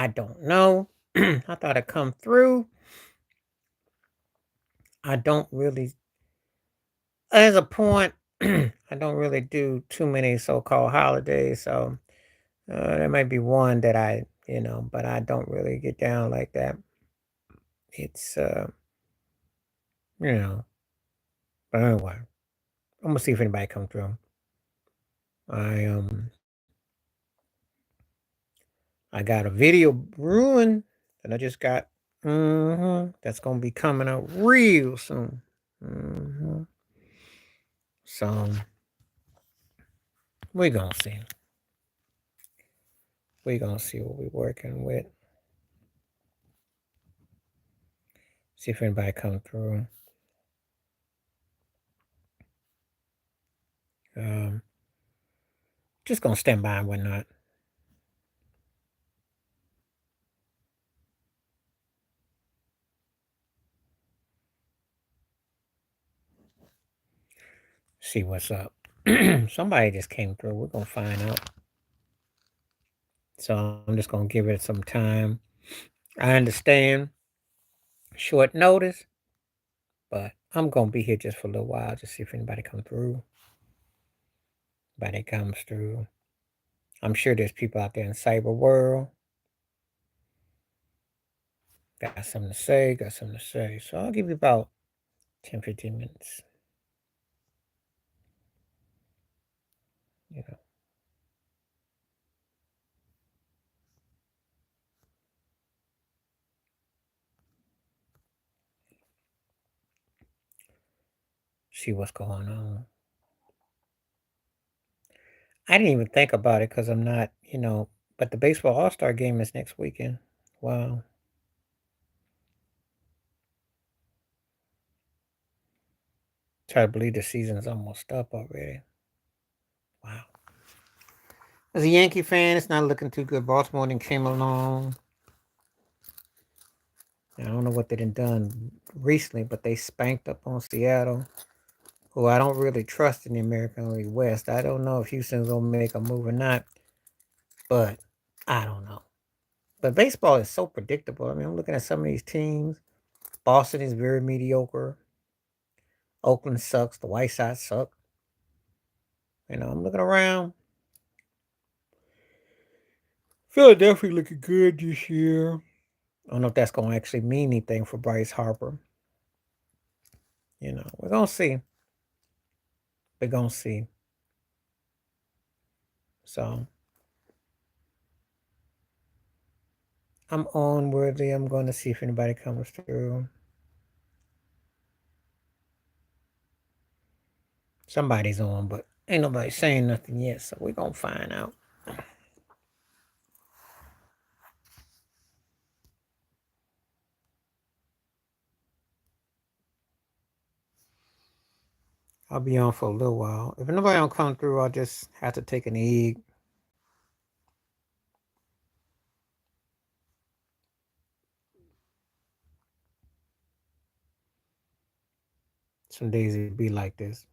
I don't know. I thought it'd come through. I don't really, as a point, I don't really do too many so-called holidays. So there might be one that but I don't really get down like that. It's, you know, but anyway, I'm gonna see if anybody comes through. I um I got a video brewing that I just got. That's gonna be coming out real soon. So we're gonna see. We're gonna see what we're working with. See if anybody come through. Um, just gonna stand by and whatnot. See what's up. Somebody just came through. We're gonna find out. So I'm just gonna give it some time. I understand short notice, but I'm gonna be here just for a little while to see if anybody come through. Anybody comes through. I'm sure there's people out there in cyber world. Got something to say, got something to say. So I'll give you about 10, 15 minutes. You know. See what's going on. I didn't even think about it because I'm not, but the baseball all-star game is next weekend. Wow. Try to believe the season is almost up already. Wow. As a Yankee fan, it's not looking too good. Baltimore then came along. I don't know what they done recently, but they spanked up on Seattle, who I don't really trust in the American League West. I don't know if Houston's gonna make a move or not, but I don't know. But baseball is so predictable. I mean, I'm looking at some of these teams. Boston is very mediocre. Oakland sucks. The White Sox suck. I'm looking around. Philadelphia looking good this year. I don't know if that's going to actually mean anything for Bryce Harper. We're going to see. We're going to see. So I'm onworthy. I'm going to see if anybody comes through. Somebody's on, but ain't nobody saying nothing yet. So we're going to find out. I'll be on for a little while. If nobody don't come through, I'll just have to take an egg. Some days it'd be like this.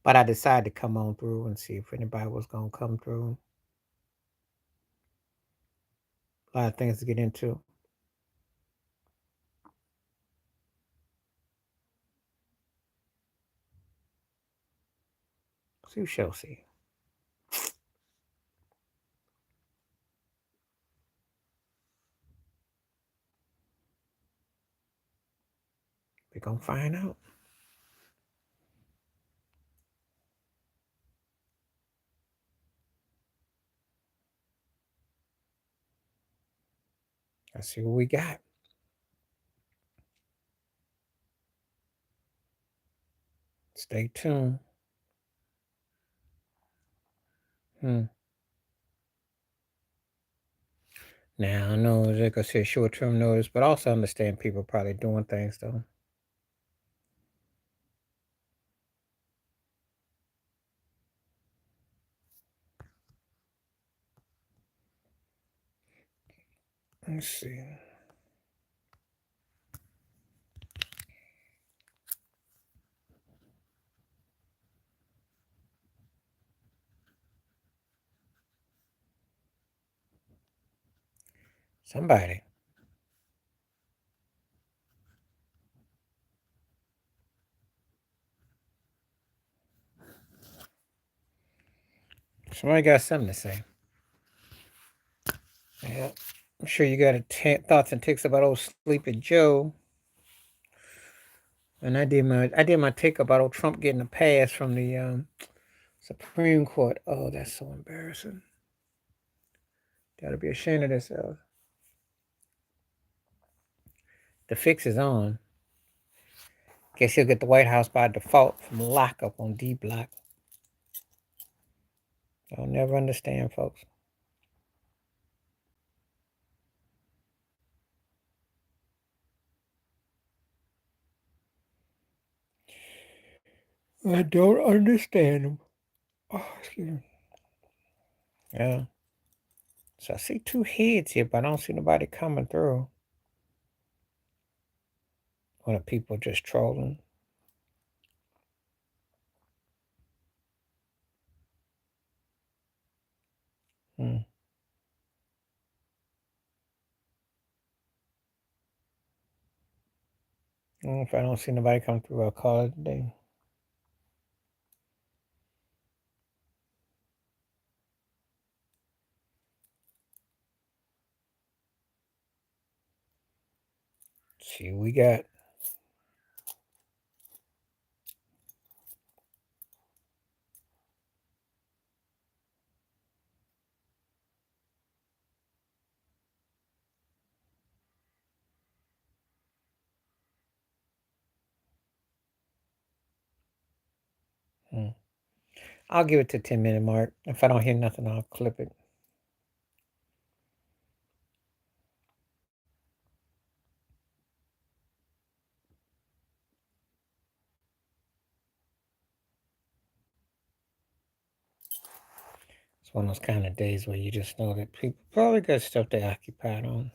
But I decided to come on through and see if anybody was going to come through. A lot of things to get into. So we shall see. We're going to find out. Let's see what we got. Stay tuned. Now, I know, like I said, short-term notice, but also understand people probably doing things, though. Let's see. Somebody. Somebody got something to say. Yeah. I'm sure you got thoughts and ticks about old Sleepy Joe. And I did my take about old Trump getting a pass from the Supreme Court. Oh, that's so embarrassing. Gotta be ashamed of themselves. The fix is on. Guess he'll get the White House by default from lockup on D Block. I'll never understand, folks. I don't understand them. Oh, excuse me. Yeah. So I see two heads here, but I don't see nobody coming through. Or the people just trolling. Hmm. If I don't see nobody come through, I'll call it a day. Let's see what we got. Hmm. I'll give it to 10-minute mark. If I don't hear nothing, I'll clip it. It's one of those kind of days where you just know that people probably got stuff they occupied on.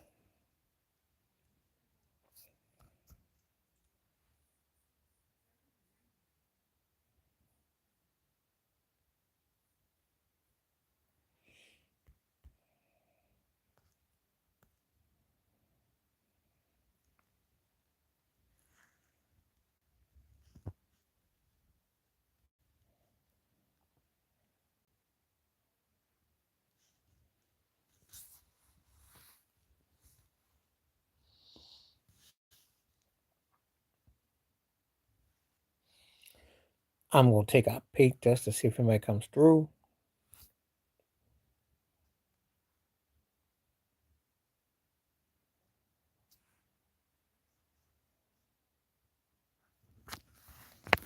I'm going to take a peek just to see if anybody comes through.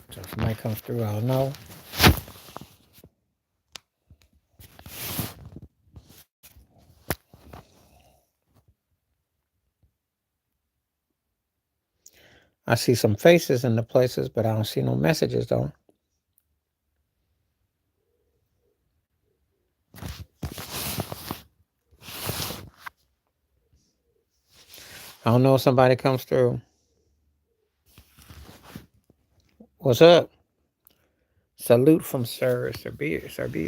So if somebody comes through, I'll know. I see some faces in the places, but I don't see no messages, though. I don't know if somebody comes through. What's up? Salute from Serbia.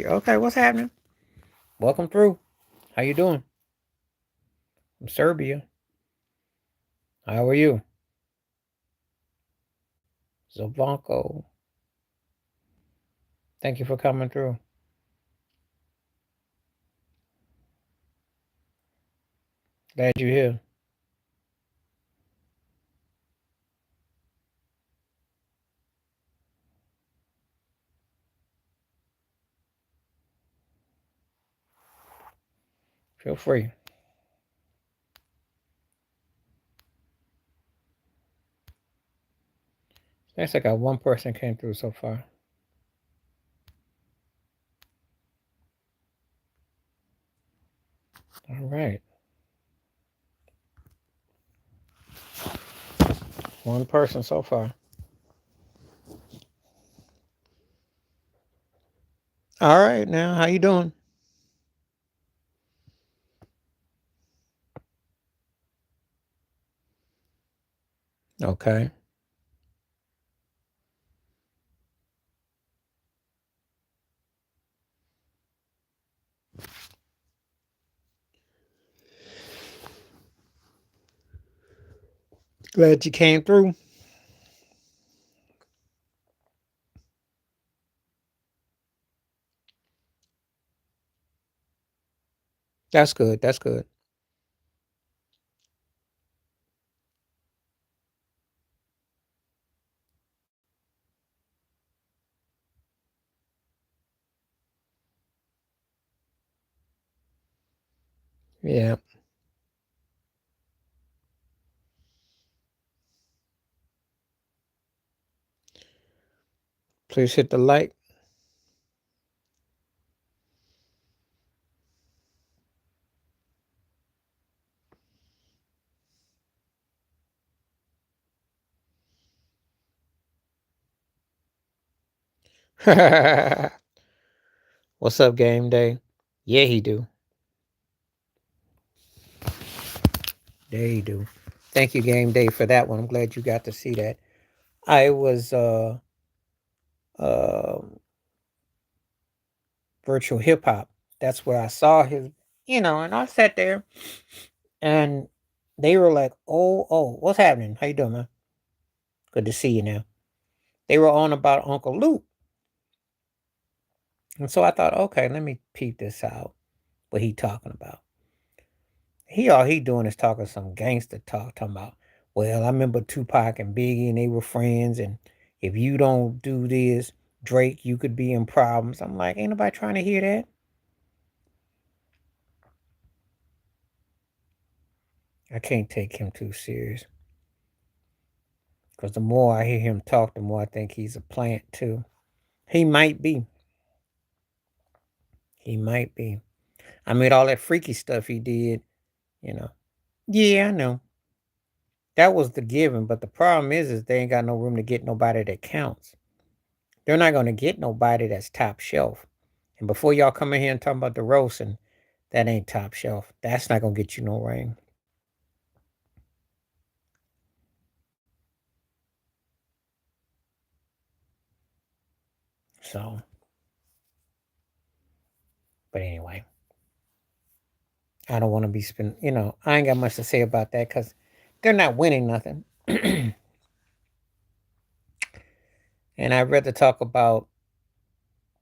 Okay, what's happening? Welcome through. How you doing? From Serbia. How are you? Zovanko. Thank you for coming through. Glad you're here. Feel free. Looks like I got one person came through so far. All right. One person so far. All right, now how you doing? Okay. Glad you came through. That's good. That's good. Yeah. Please hit the like. What's up, game day? Yeah, he do. Yeah, he do. Thank you, game day, for that one. I'm glad you got to see that. I was uh virtual hip hop. That's where I saw his, and I sat there and they were like, "Oh, what's happening? How you doing, man? Good to see you now." They were on about Uncle Luke, and so I thought, okay, let me peep this out. What he talking about? All he doing is talking some gangster talk, talking about, well, I remember Tupac and Biggie and they were friends, and if you don't do this, Drake, you could be in problems. I'm like, ain't nobody trying to hear that. I can't take him too serious. Because the more I hear him talk, the more I think he's a plant too. He might be. He might be. I mean, all that freaky stuff he did, you know. Yeah, I know. That was the given, but the problem is they ain't got no room to get nobody that counts. They're not going to get nobody that's top shelf. And before y'all come in here and talk about the roasting, that ain't top shelf. That's not going to get you no ring. So, but anyway, I don't want to be I ain't got much to say about that because they're not winning nothing. And I'd rather talk about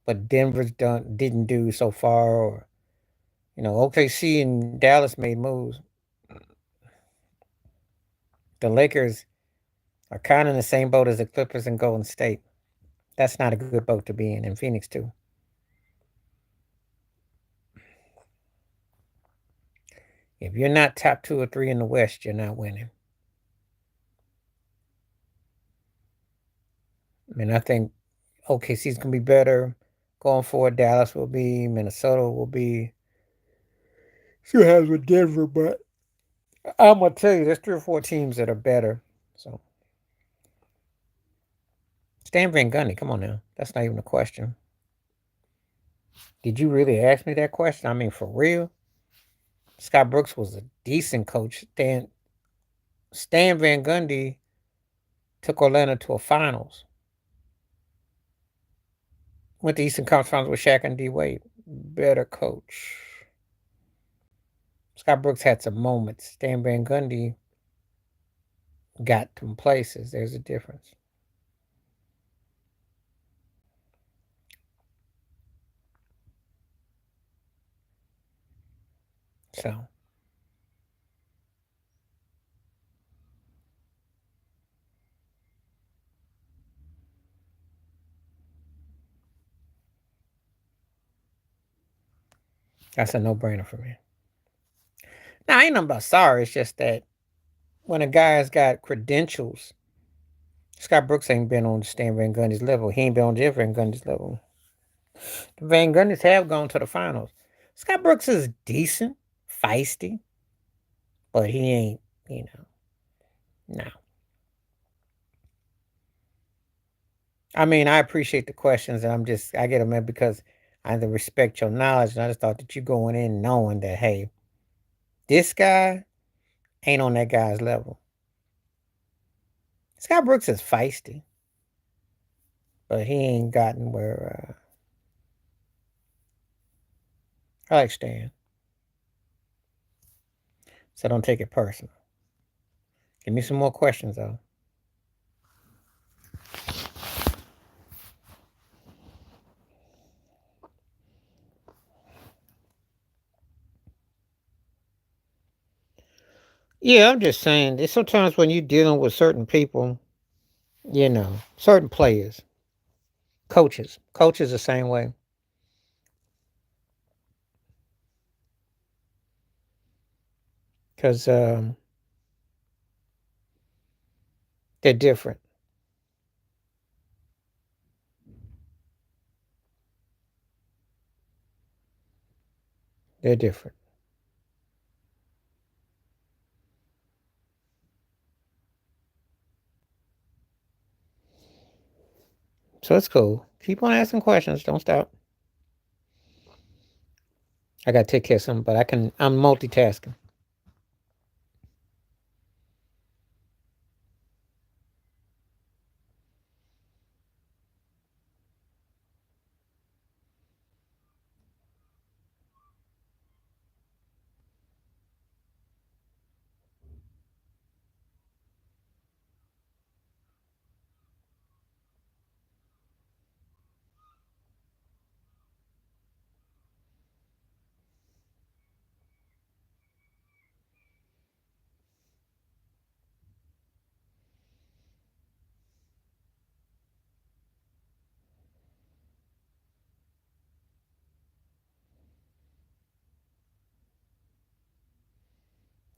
what Denver's didn't do so far, or OKC and Dallas made moves. The Lakers are kind of in the same boat as the Clippers and Golden State. That's not a good boat to be in, and Phoenix too. If you're not top two or three in the West, you're not winning. I mean, I think OKC's gonna be better going forward. Dallas will be, Minnesota will be. See what happens with Denver, but I'm gonna tell you, there's 3 or 4 teams that are better. So Stan Van Gundy, come on now, that's not even a question. Did you really ask me that question? I mean, for real? Scott Brooks was a decent coach. Stan Van Gundy took Orlando to a finals. Went to Eastern Conference Finals with Shaq and D Wade. Better coach. Scott Brooks had some moments. Stan Van Gundy got some places. There's a difference. So that's a no-brainer for me. Now, I ain't nothing about sorry. It's just that when a guy's got credentials, Scott Brooks ain't been on Stan Van Gundy's level. He ain't been on Jeff Van Gundy's level. The Van Gundys have gone to the finals. Scott Brooks is decent, feisty, but he ain't, no. I mean, I appreciate the questions, and I get them in because I respect your knowledge, and I just thought that you going in knowing that, hey, this guy ain't on that guy's level. Scott Brooks is feisty, but he ain't gotten where I like Stan. So don't take it personal. Give me some more questions, though. Yeah, I'm just saying. There's sometimes when you're dealing with certain people, certain players, coaches the same way, because they're different. They're different. So it's cool. Keep on asking questions. Don't stop. I gotta take care of something, but I'm multitasking.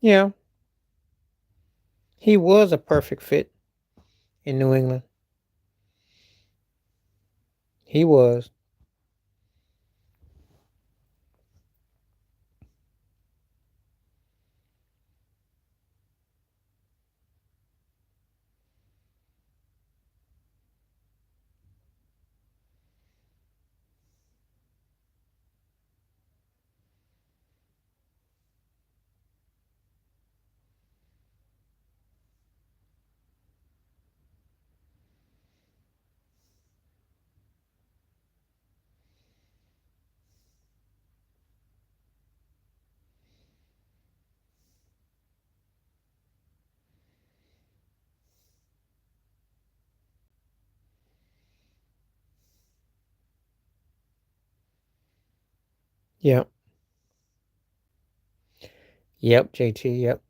Yeah, he was a perfect fit in New England. He was. Yep. Yep. JT. Yep.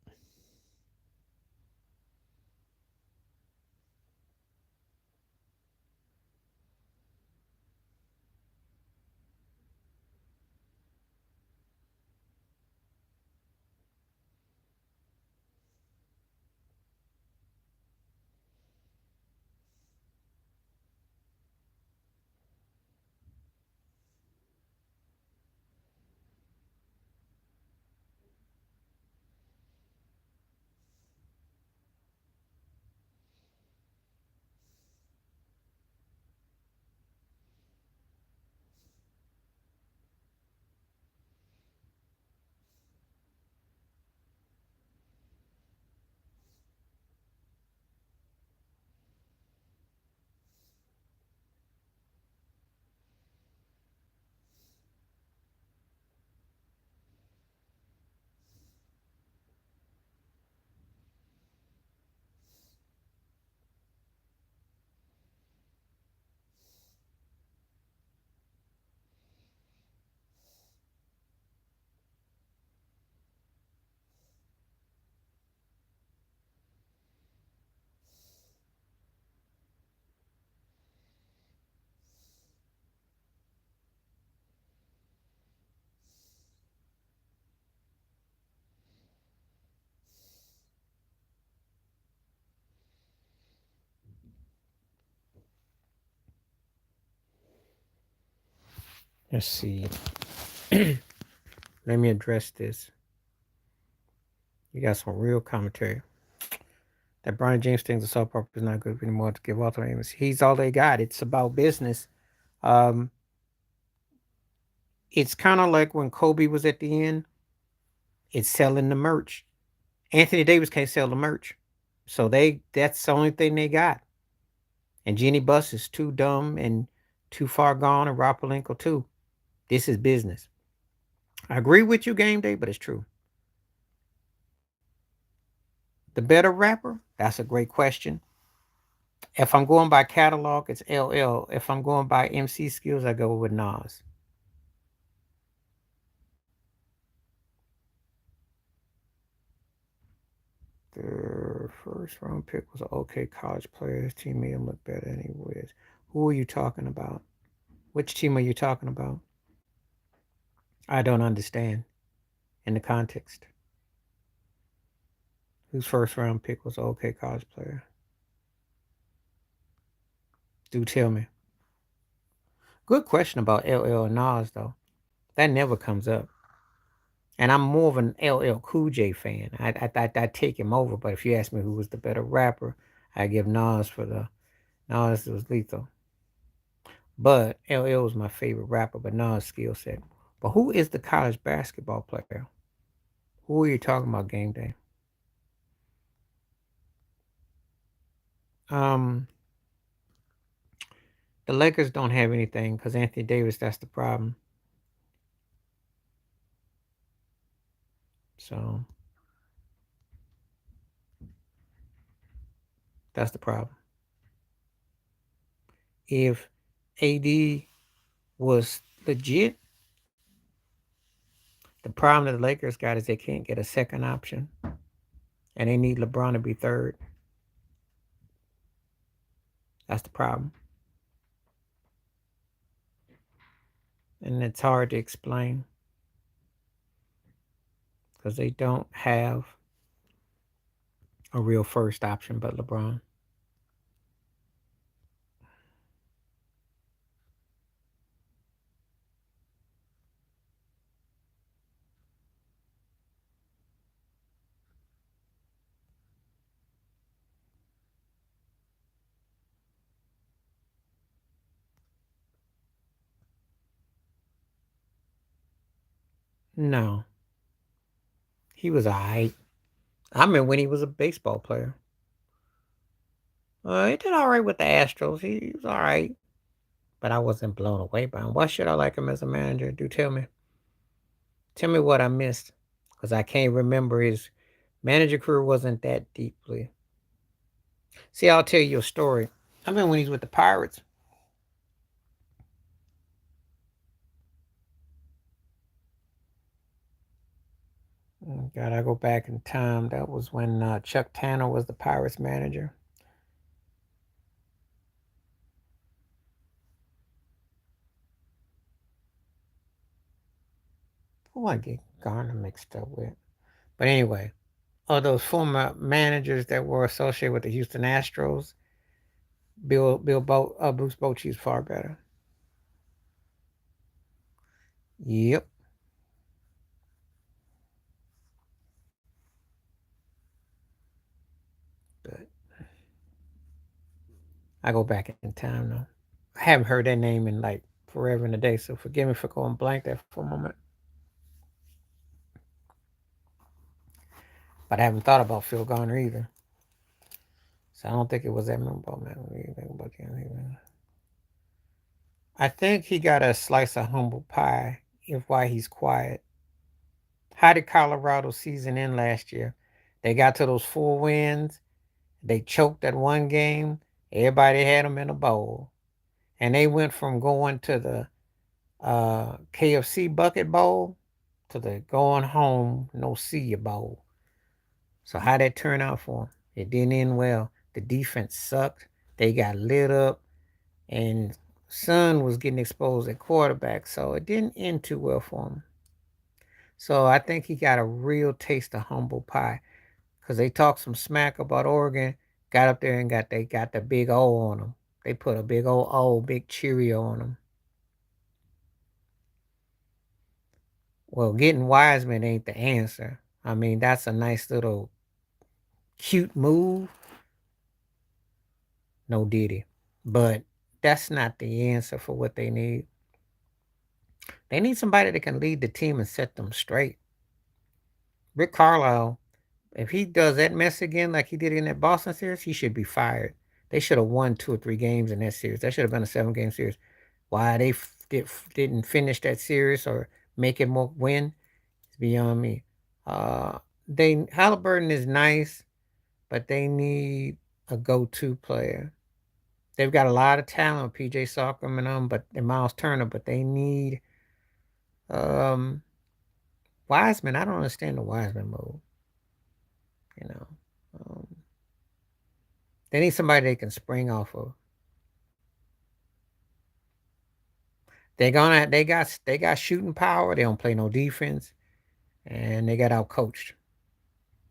Let's see. Let me address this. You got some real commentary. That Brian James thinks the soap opera is not good anymore to give author names. He's all they got. It's about business. Um, it's kind of like when Kobe was at the end. It's selling the merch. Anthony Davis can't sell the merch, so that's the only thing they got. And Jenny Buss is too dumb and too far gone, and Rob Palenko too. This is business. I agree with you, game day, but it's true. The better rapper? That's a great question. If I'm going by catalog, it's LL. If I'm going by MC skills, I go with Nas. The first round pick was an okay college player. His team made him look better than he was. Who are you talking about? Which team are you talking about? I don't understand in the context. Whose first round pick was an okay college player? Do tell me. Good question about LL and Nas, though. That never comes up. And I'm more of an LL Cool J fan. I take him over, but if you ask me who was the better rapper, I give Nas for the Nas was lethal. But LL was my favorite rapper, but Nas skill set. But who is the college basketball player? Who are you talking about game day? Um, the Lakers don't have anything because Anthony Davis, that's the problem. So that's the problem. If AD was legit, the problem that the Lakers got is they can't get a second option, and they need LeBron to be third. That's the problem, and it's hard to explain because they don't have a real first option but LeBron. No, he was alright. I remember when he was a baseball player. He did all right with the Astros. He was all right, but I wasn't blown away by him. Why should I like him as a manager? Do tell me. Tell me what I missed, because I can't remember his manager career wasn't that deeply. See, I'll tell you a story. I remember when he was with the Pirates. Oh, God, I go back in time. That was when Chuck Tanner was the Pirates manager. Who I get Garner mixed up with? But anyway, of those former managers that were associated with the Houston Astros, Bruce Bochy is far better. Yep. But I go back in time though. I haven't heard that name in like forever and a day, so forgive me for going blank there for a moment. But I haven't thought about Phil Garner either. So I don't think it was that memorable, man. What do you think about him? I think he got a slice of humble pie if why he's quiet. How did Colorado season end last year? They got to those 4 wins. They choked at one game. Everybody had them in a bowl. And they went from going to the KFC Bucket Bowl to the going home, no see you bowl. So how that turn out for them? It didn't end well. The defense sucked. They got lit up, and Son was getting exposed at quarterback, so it didn't end too well for him. So I think he got a real taste of humble pie because they talked some smack about Oregon, got up there and got the big O on them. They put a big old O, big Cheerio on them. Well, getting Wiseman ain't the answer. I mean, that's a nice little cute move. No diddy. But that's not the answer for what they need. They need somebody that can lead the team and set them straight. Rick Carlisle, if he does that mess again like he did in that Boston series, he should be fired. They should have won 2 or 3 games in that series. That should have been a 7 game series. Why they didn't finish that series or make it more win is beyond me. They Halliburton is nice, but they need a go-to player. They've got a lot of talent, PJ Sockman and and Miles Turner, but they need um, Wiseman. I don't understand the Wiseman move. You know, um, they need somebody they can spring off of. They got shooting power. They don't play no defense, and they got out coached.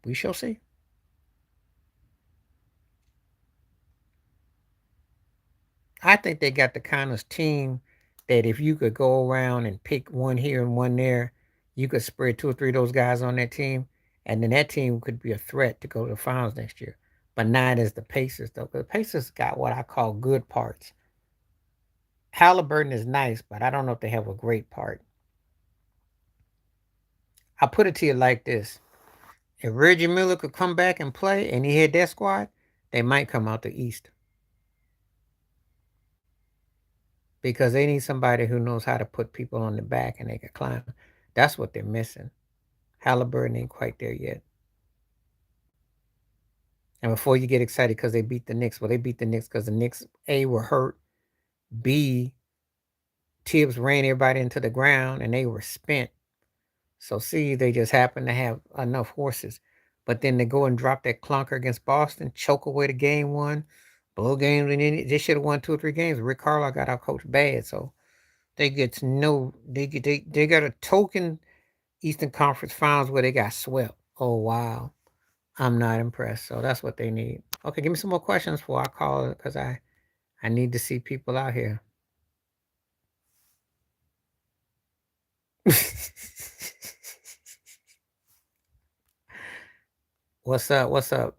We shall see. I think they got the kind of team that if you could go around and pick one here and one there, you could spread two or three of those guys on that team, and then that team could be a threat to go to the finals next year. But not as the Pacers, though. The Pacers got what I call good parts. Halliburton is nice, but I don't know if they have a great part. I'll put it to you like this. If Reggie Miller could come back and play and he had that squad, they might come out the East. Because they need somebody who knows how to put people on the back and they can climb. That's what they're missing. Halliburton ain't quite there yet. And before you get excited because they beat the Knicks, well, they beat the Knicks because the Knicks, A, were hurt, B, Tibbs ran everybody into the ground and they were spent. So, C, they just happened to have enough horses. But then they go and drop that clunker against Boston, choke away the game one, blow games, and then they should have won 2 or 3 games. Rick Carlisle got out coached bad, so they got a token Eastern Conference Finals where they got swept. Oh wow, I'm not impressed. So that's what they need. Okay, give me some more questions before I call it because I need to see people out here. What's up? What's up?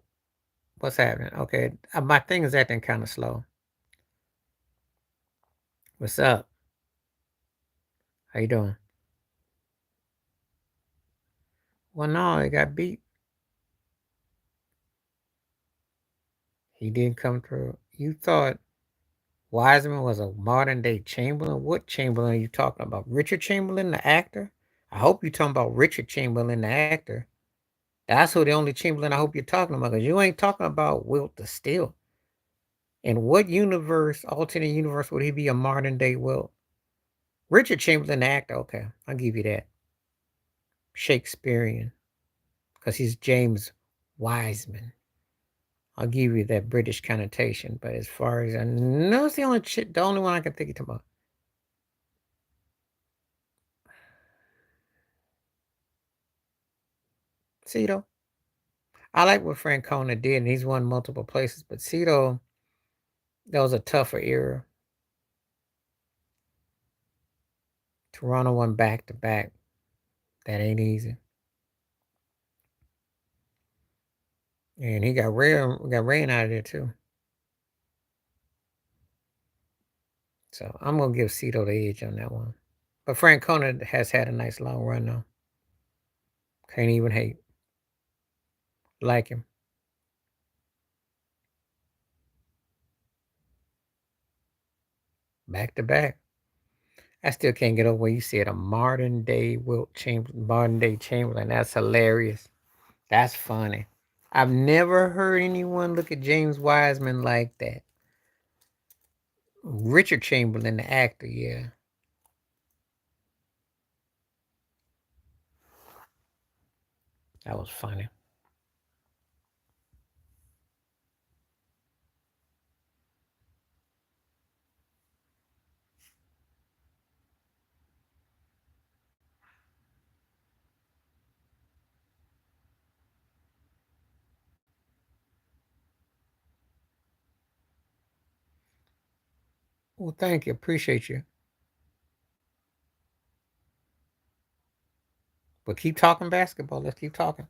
What's happening? Okay, my thing is acting kind of slow. What's up? How you doing? Well, no, they got beat. He didn't come through. You thought Wiseman was a modern day Chamberlain? What Chamberlain are you talking about? Richard Chamberlain, the actor? I hope you're talking about Richard Chamberlain, the actor. That's who the only Chamberlain I hope you're talking about, because you ain't talking about Wilt the Still. In what universe, alternate universe, would he be a modern day Wilt? Richard Chamberlain, the actor, okay, I'll give you that. Shakespearean, because he's James Wiseman. I'll give you that British connotation, but as far as I know, it's the only one I can think of about. Cito. I like what Francona did, and he's won multiple places, but Cito, that was a tougher era. Toronto won back to back. That ain't easy. And he got rain out of there too. So I'm gonna give Cito the edge on that one. But Francona has had a nice long run though. Can't even hate. Like him. Back to back. I still can't get over when you said a modern day modern day Chamberlain. That's hilarious. That's funny. I've never heard anyone look at James Wiseman like that. Richard Chamberlain, the actor, yeah. That was funny. Well, thank you. Appreciate you. But keep talking basketball. Let's keep talking.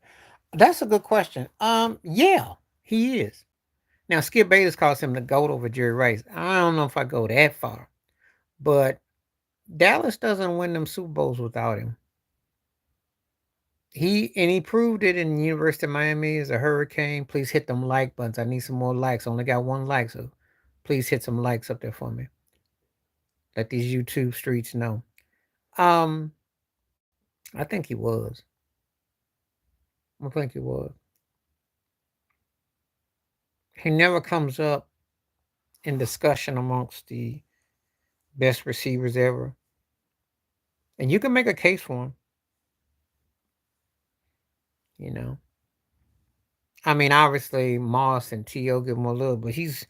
That's a good question. Yeah, he is. Now, Skip Bayless calls him the GOAT over Jerry Rice. I don't know if I go that far, but Dallas doesn't win them Super Bowls without him. He proved it in the University of Miami as a Hurricane. Please hit them like buttons. I need some more likes. I only got 1 like, so please hit some likes up there for me. Let these YouTube streets know. Um, I think he was. I think he was. He never comes up in discussion amongst the best receivers ever. And you can make a case for him, you know. I mean, obviously Moss and T.O. give him a little, but he's,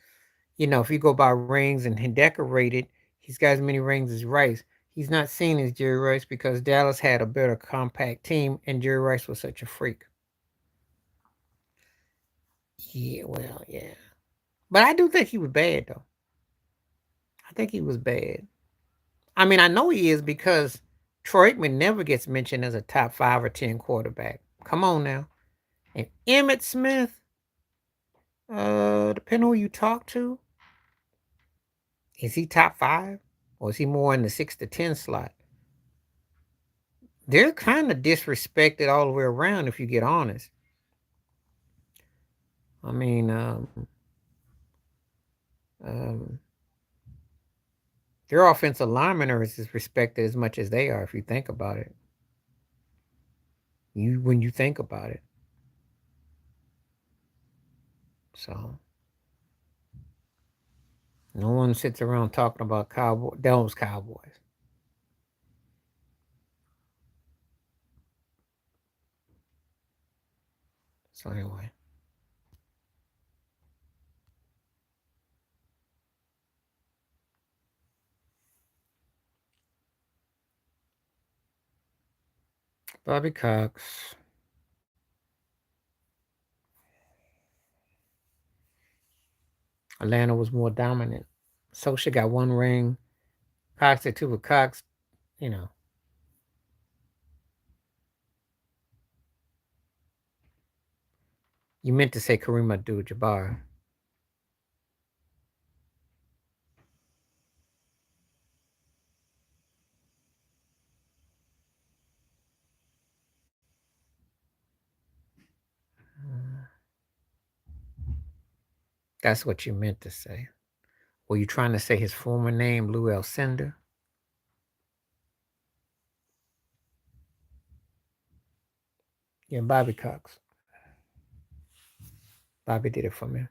if you go by rings and he decorated, he's got as many rings as Rice. He's not seen as Jerry Rice because Dallas had a better compact team and Jerry Rice was such a freak. Yeah, well, yeah. But I do think he was bad, though. I think he was bad. I mean, I know he is because Troy Aikman never gets mentioned as a top 5 or 10 quarterback. Come on now. And Emmitt Smith, depending on who you talk to, is he top 5? Or is he more in the 6 to 10 slot? They're kind of disrespected all the way around if you get honest. I mean, um, their offensive linemen are as respected as much as they are if you think about it. When you think about it. So no one sits around talking about those Cowboys. So anyway. Bobby Cox. Atlanta was more dominant. Socha got 1 ring. Cox did 2, but Cox, you know. You meant to say Kareem Abdul-Jabbar. That's what you meant to say. Were you trying to say his former name, Lou Alcindor? Yeah, Bobby Cox. Bobby did it for me.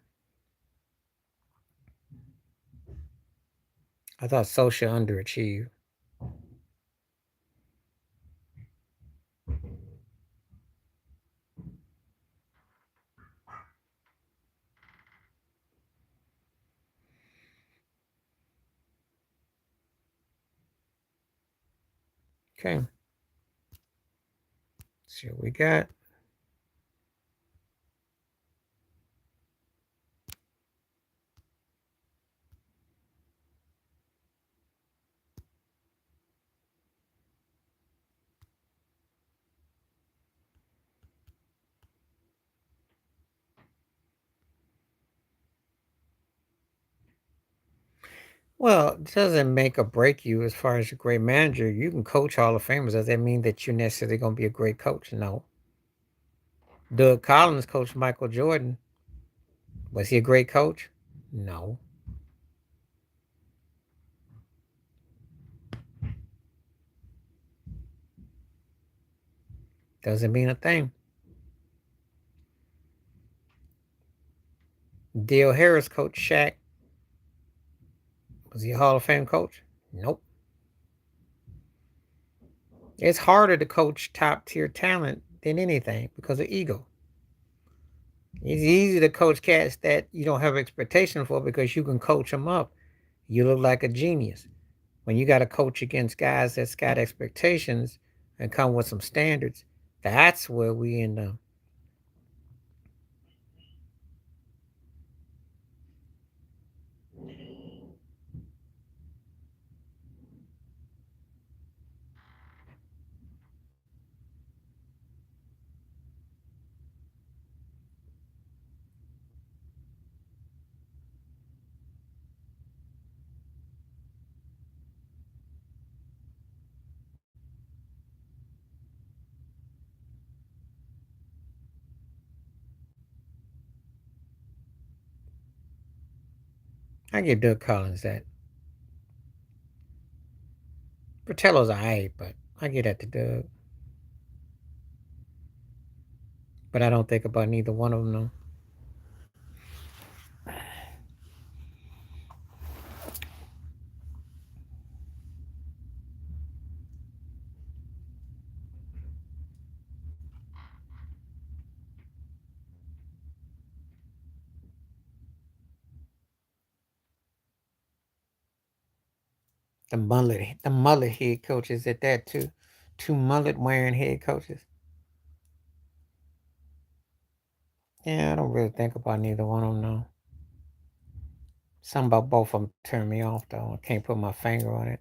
I thought Socha underachieved. Okay. Let's see what we got. Well, it doesn't make or break you as far as a great manager. You can coach Hall of Famers. Does that mean that you're necessarily going to be a great coach? No. Doug Collins coached Michael Jordan. Was he a great coach? No. Doesn't mean a thing. Dale Harris coached Shaq. Was he a Hall of Fame coach? Nope. It's harder to coach top tier talent than anything because of ego. It's easy to coach cats that you don't have expectation for because you can coach them up. You look like a genius. When you got to coach against guys that's got expectations and come with some standards, that's where we end up. I give Doug Collins that. Fratello's alright, but I get that to Doug. But I don't think about neither one of them, though. The mullet head coaches at that too. Two mullet wearing head coaches. Yeah, I don't really think about neither one of them though. Something about both of them turn me off though. I can't put my finger on it.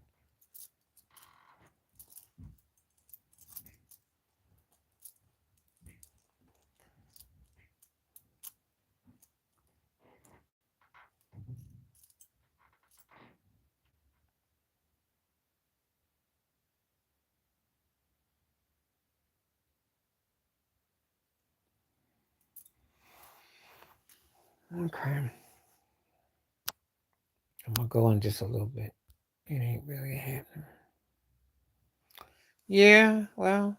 Okay. I'm gonna go in just a little bit. It ain't really happening. Yeah, well,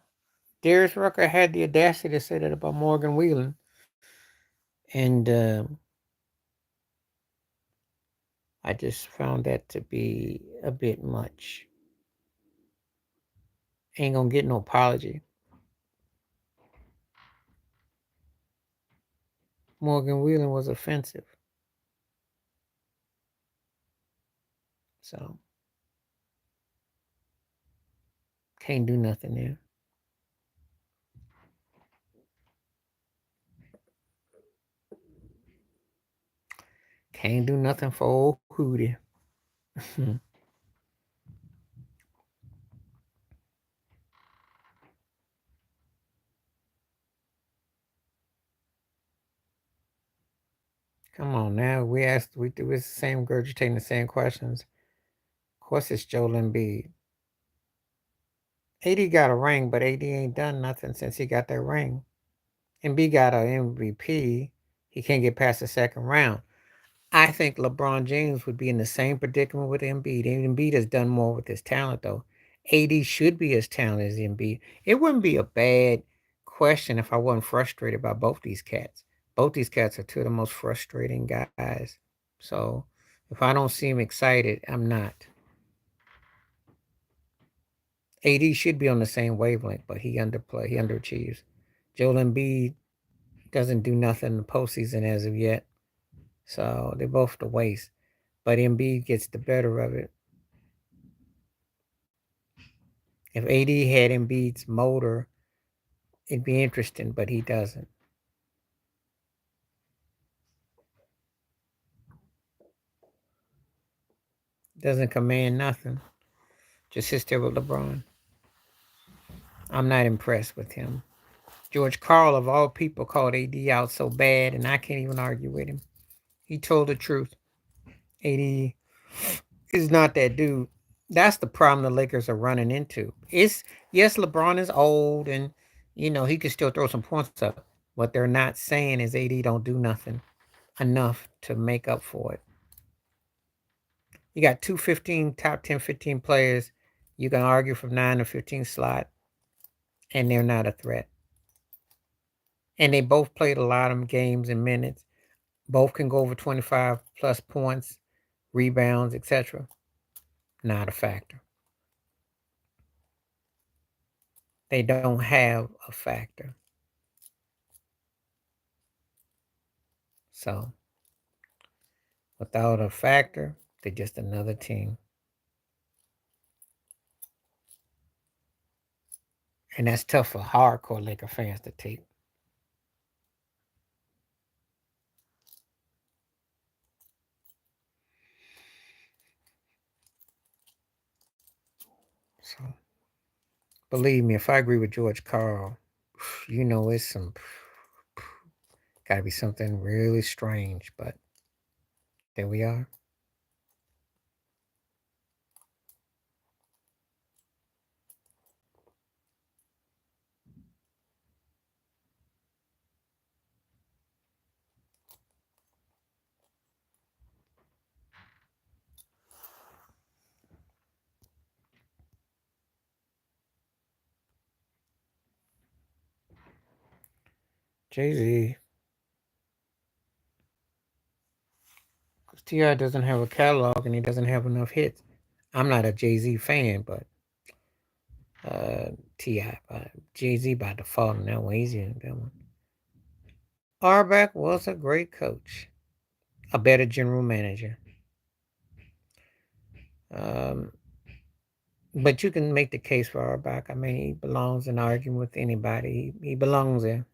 Darius Rucker had the audacity to say that about Morgan Whelan, and I just found that to be a bit much. Ain't gonna get no apology. Morgan Whelan was offensive, so can't do nothing there. Can't do nothing for old Hootie. Come on now. We do the same regurgitating the same questions. Of course it's Joel Embiid. AD got a ring, but AD ain't done nothing since he got that ring. Embiid got an MVP. He can't get past the second round. I think LeBron James would be in the same predicament with Embiid. Embiid has done more with his talent, though. AD should be as talented as Embiid. It wouldn't be a bad question if I wasn't frustrated by both these cats. Both these cats are two of the most frustrating guys. So if I don't seem excited, I'm not. AD should be on the same wavelength, but he underachieves. Joel Embiid doesn't do nothing in the postseason as of yet. So they're both the waste. But Embiid gets the better of it. If AD had Embiid's motor, it'd be interesting, but he doesn't. Doesn't command nothing. Just sits there with LeBron. I'm not impressed with him. George Karl, of all people, called AD out so bad, and I can't even argue with him. He told the truth. AD is not that dude. That's the problem the Lakers are running into. It's yes, LeBron is old, and he can still throw some points up. What they're not saying is AD don't do nothing enough to make up for it. You got top 10, 15 players. You can argue from 9 to 15 slot, and they're not a threat. And they both played a lot of games and minutes. Both can go over 25 plus points, rebounds, etc. Not a factor. They don't have a factor. So, without a factor, they're just another team. And that's tough for hardcore Laker fans to take. So, believe me, if I agree with George Karl, it's got to be something really strange, but there we are. Jay-Z. T.I. doesn't have a catalog and he doesn't have enough hits. I'm not a Jay-Z fan, but T.I. Jay-Z by default in that one. Easy in that one. Auerbach was a great coach. A better general manager. Um, But you can make the case for Auerbach. I mean, he belongs in arguing with anybody. He belongs there.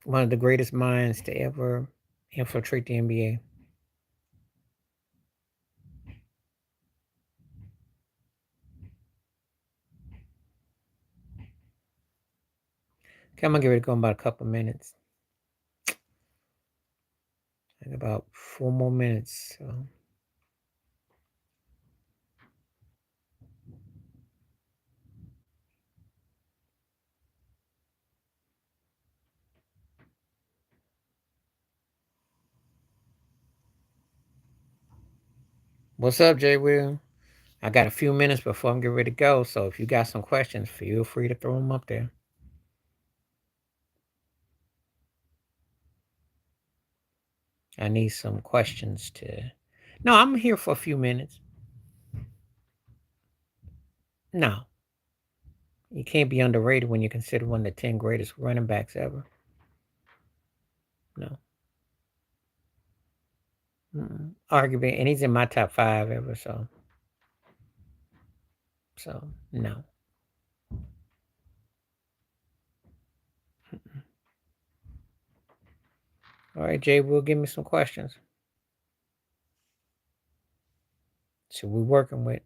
One of the greatest minds to ever infiltrate the NBA. Okay, I'm gonna give it a go in about a couple minutes. Like about 4 more minutes. So. What's up, Jay Will? I got a few minutes before I'm getting ready to go, so if you got some questions, feel free to throw them up there. I need some questions to. No, I'm here for a few minutes. No, you can't be underrated when you consider one of the 10 greatest running backs ever. No. Arguably, and he's in my top 5 ever, so no. All right, Jay, will give me some questions. So we're working with.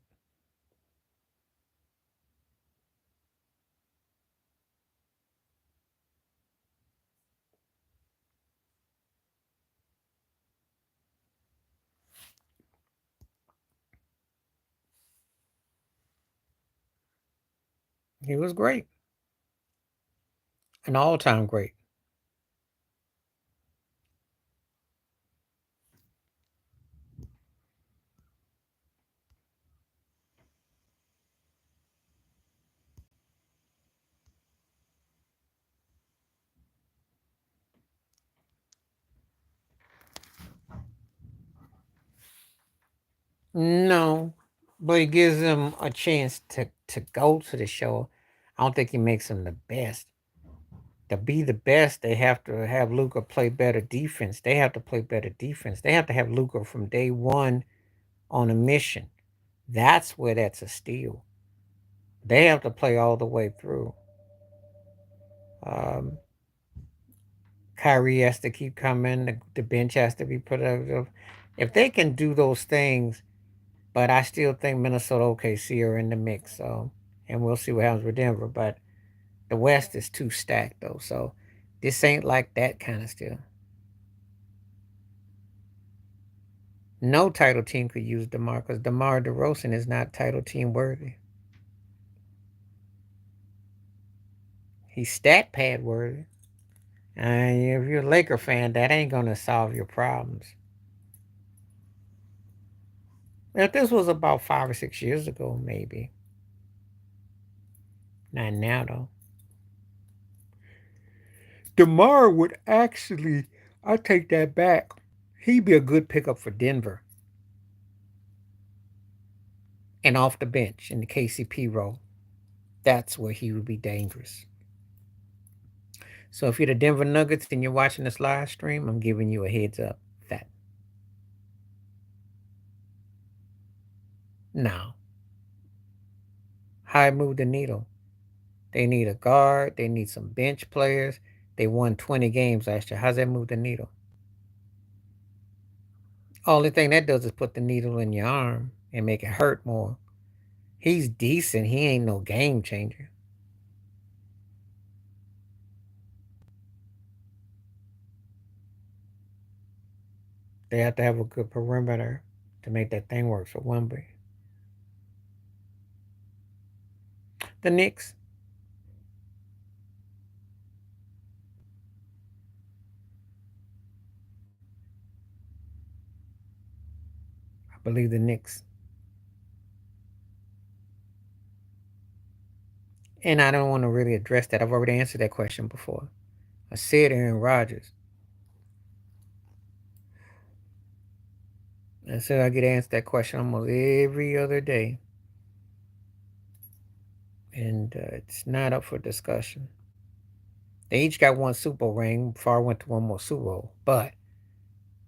He was great, an all-time great. No, but he gives them a chance to go to the show. I don't think he makes them the best. To be the best, they have to have Luka play better defense. They have to play better defense. They have to have Luka from day one on a mission. That's where that's a steal. They have to play all the way through. Um, Kyrie has to keep coming. The bench has to be productive. If they can do those things, but I still think Minnesota OKC are in the mix. So, and we'll see what happens with Denver. But the West is too stacked though. So this ain't like that kind of still. No title team could use DeMar because DeMar DeRozan is not title team worthy. He's stat pad worthy. And if you're a Laker fan, that ain't gonna solve your problems. If this was about 5 or 6 years ago, maybe. Not now though. DeMar would actually, I take that back. He'd be a good pickup for Denver. And off the bench in the KCP role, that's where he would be dangerous. So if you're the Denver Nuggets and you're watching this live stream, I'm giving you a heads up. That now, how I move the needle? They need a guard. They need some bench players. They won 20 games last year. How's that move the needle? Only thing that does is put the needle in your arm and make it hurt more. He's decent. He ain't no game changer. They have to have a good perimeter to make that thing work for Wemby. The Knicks. I believe the Knicks. And I don't want to really address that. I've already answered that question before. I said Aaron Rodgers. I said I get asked that question almost every other day. And it's not up for discussion. They each got one Super Bowl ring before I went to one more Super Bowl. But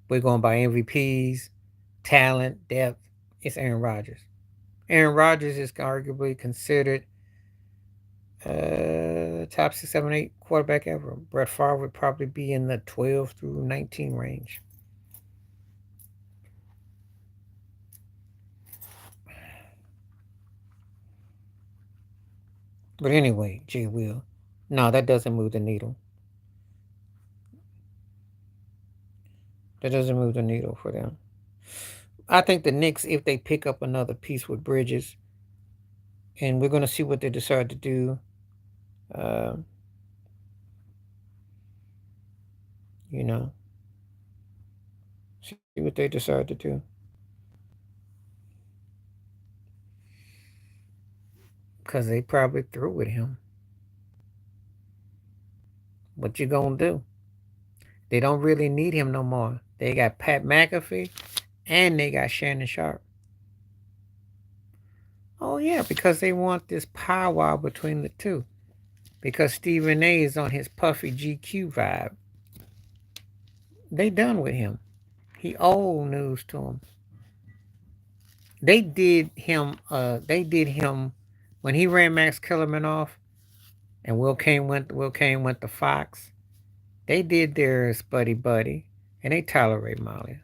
we're going by MVPs, talent, depth. It's Aaron Rodgers. Aaron Rodgers is arguably considered top 6, 7, 8 quarterback ever. Brett Favre would probably be in the 12 through 19 range. But anyway, J. Will. No, that doesn't move the needle. That doesn't move the needle for them. I think the Knicks, if they pick up another piece with Bridges, and we're going to see what they decide to do. Uh, you know, see what they decide to do. Because they probably through with him. What you gonna do? They don't really need him no more. They got Pat McAfee and they got Shannon Sharp. Oh yeah, because they want this powwow between the two. Because Stephen A is on his puffy GQ vibe. They done with him. He old news to them. They did him. They did him when he ran Max Kellerman off, and Will Kane went to Fox. They did theirs, buddy, and they tolerate Molly.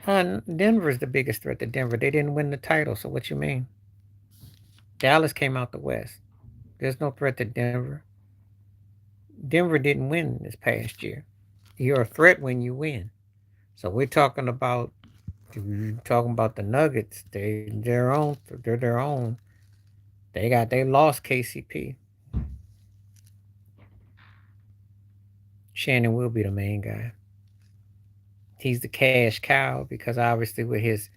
Denver's the biggest threat to Denver. They didn't win the title, so what you mean? Dallas came out the West. There's no threat to Denver. Denver didn't win this past year. You're a threat when you win. So we're talking about the Nuggets. They're their own. They're their own. They lost KCP. Shannon will be the main guy. He's the cash cow because obviously with his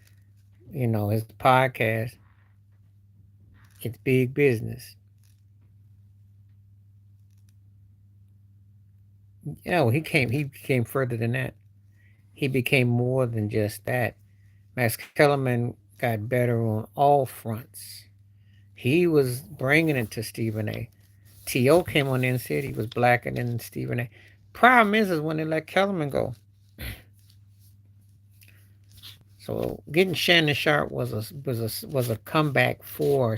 his podcast, it's big business. He came further than that. He became more than just that. Max Kellerman got better on all fronts. He was bringing it to Stephen A. T.O. came on and said he was blacker than Stephen A. Problem is when they let Kellerman go. So getting Shannon Sharp was a comeback for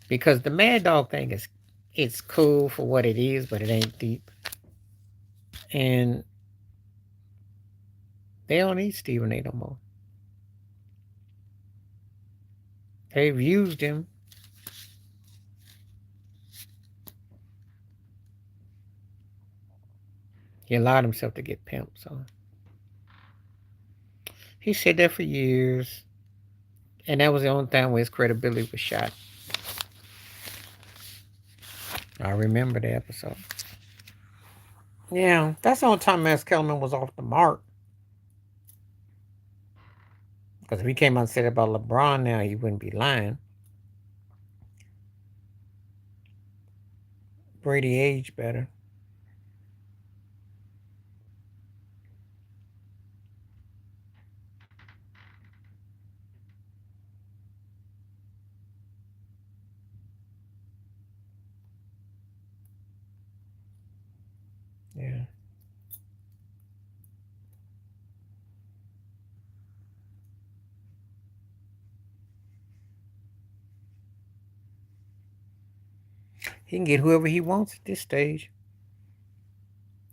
because the Mad Dog thing it's cool for what it is, but it ain't deep. And they don't need Stephen A no more. They've used him. He allowed himself to get pimped, so he said that for years. And that was the only time where his credibility was shot. I remember the episode. Yeah, that's the only time Max Kellerman was off the mark. Because if he came out and said about LeBron now, he wouldn't be lying. Brady aged better. Yeah. He can get whoever he wants at this stage.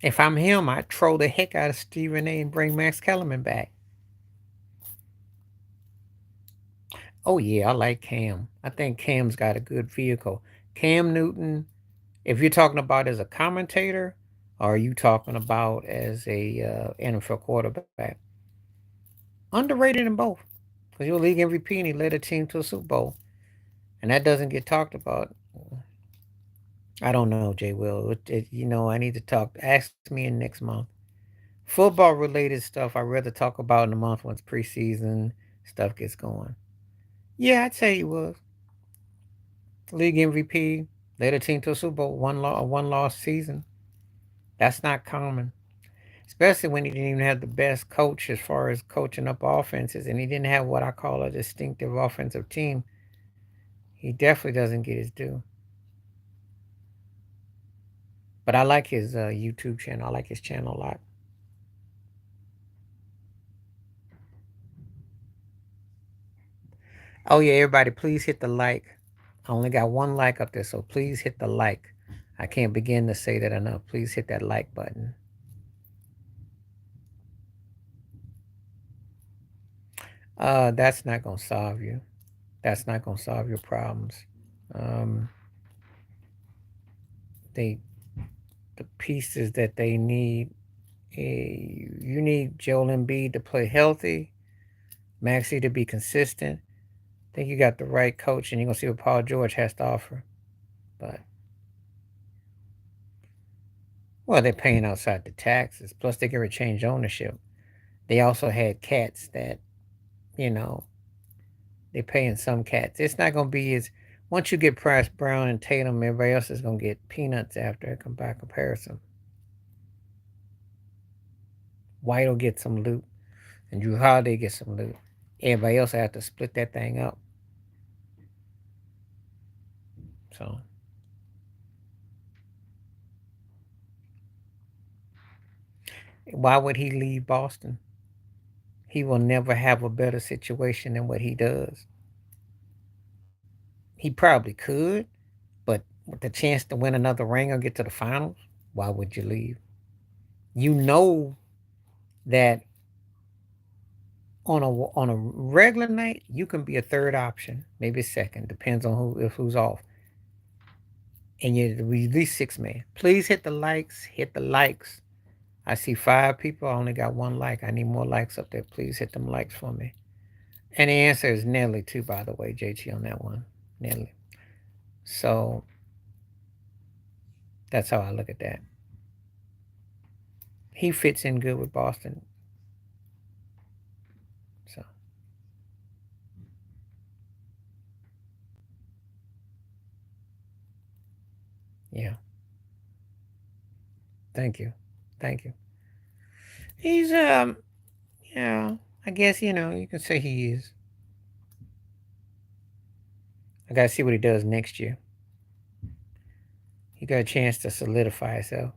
If I'm him, I'd troll the heck out of Stephen A and bring Max Kellerman back. Oh yeah, I like Cam. I think Cam's got a good vehicle. Cam Newton, if you're talking about as a commentator, or are you talking about as a NFL quarterback? Underrated in both. Because you're a league MVP and he led a team to a Super Bowl. And that doesn't get talked about. I don't know, Jay Will. I need to talk. Ask me in next month. Football related stuff I'd rather talk about in the month once preseason stuff gets going. Yeah, I'd say he was. League MVP, led a team to a Super Bowl, one loss season. That's not common. Especially when he didn't even have the best coach as far as coaching up offenses, and he didn't have what I call a distinctive offensive team. He definitely doesn't get his due. But I like his YouTube channel. I like his channel a lot. Oh yeah, everybody, please hit the like. I only got one like up there, so please hit the like. I can't begin to say that enough. Please hit that like button. That's not gonna solve you. That's not gonna solve your problems. Um, they the pieces that they need. You need Joel Embiid to play healthy, Maxey to be consistent. I think you got the right coach, and you're gonna see what Paul George has to offer. But well, they're paying outside the taxes. Plus, they get to change ownership. They also had cats that you know they're paying some cats. It's not gonna be as once you get Price Brown and Tatum, everybody else is gonna get peanuts after it by comparison. White will get some loot, and Drew Holiday get some loot. Everybody else have to split that thing up. So why would he leave Boston? He will never have a better situation than what he does. He probably could, but with the chance to win another ring or get to the finals, why would you leave? You know that on a regular night you can be a third option, maybe second, depends on who's off, and you're at least six man. Please hit the likes. Hit the likes. I see 5 people. I only got 1 like. I need more likes up there. Please hit them likes for me. And the answer is Nelly too, by the way, JT, on that one. Nelly. So that's how I look at that. He fits in good with Boston. So yeah. Thank you. Thank you. He's yeah, I guess you can say he is. I gotta see what he does next year. He got a chance to solidify himself.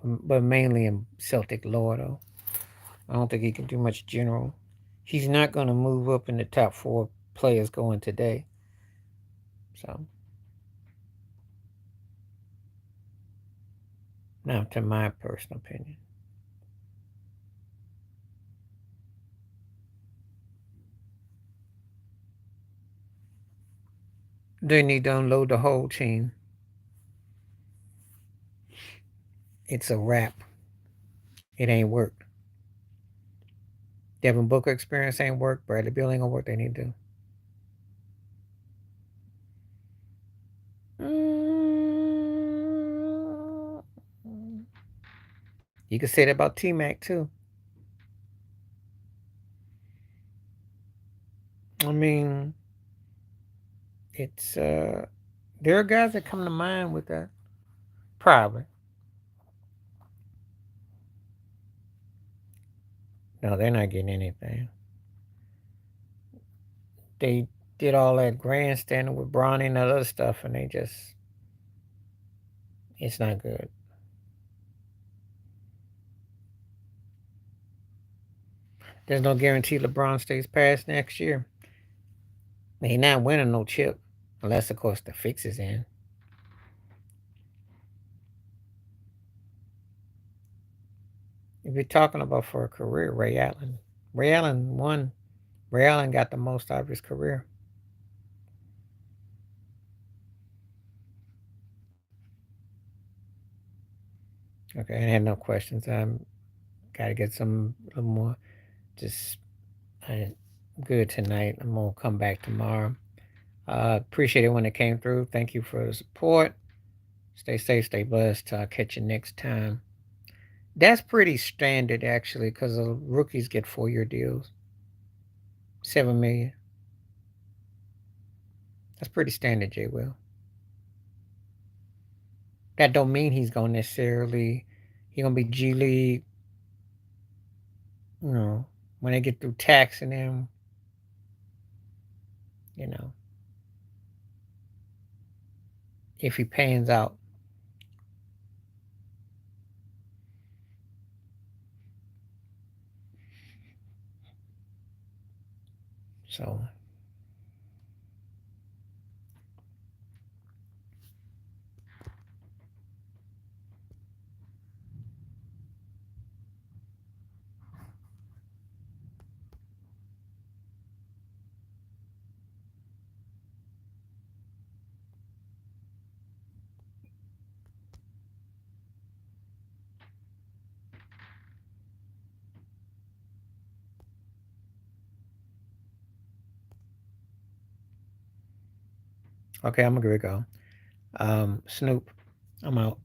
But mainly in Celtic lore though. I don't think he can do much general. He's not gonna move up in the top 4 players going today. So now to my personal opinion. They need to unload the whole team. It's a wrap. It ain't worked. Devin Booker experience ain't worked. Bradley Beal ain't gonna work. They need to. Mm, you can say that about T Mac too. I mean, it's there are guys that come to mind with that. Probably. No, they're not getting anything. They did all that grandstanding with Bronny and that other stuff, and it's not good. There's no guarantee LeBron stays past next year. He not winning no chip, unless of course the fix is in. If you're talking about for a career, Ray Allen. Ray Allen won. Ray Allen got the most out of his career. Okay, I had no questions. Gotta get some a little more. Just I good tonight. I'm gonna come back tomorrow. Appreciate everyone that came through. Thank you for the support. Stay safe, stay blessed. Catch you next time. That's pretty standard actually, because rookies get 4-year deals. 7 million. That's pretty standard, J. Will. That don't mean he's gonna necessarily he gonna be G League. You know, when they get through taxing him, you know, if he pans out. So okay, I'm gonna go. Snoop, I'm out.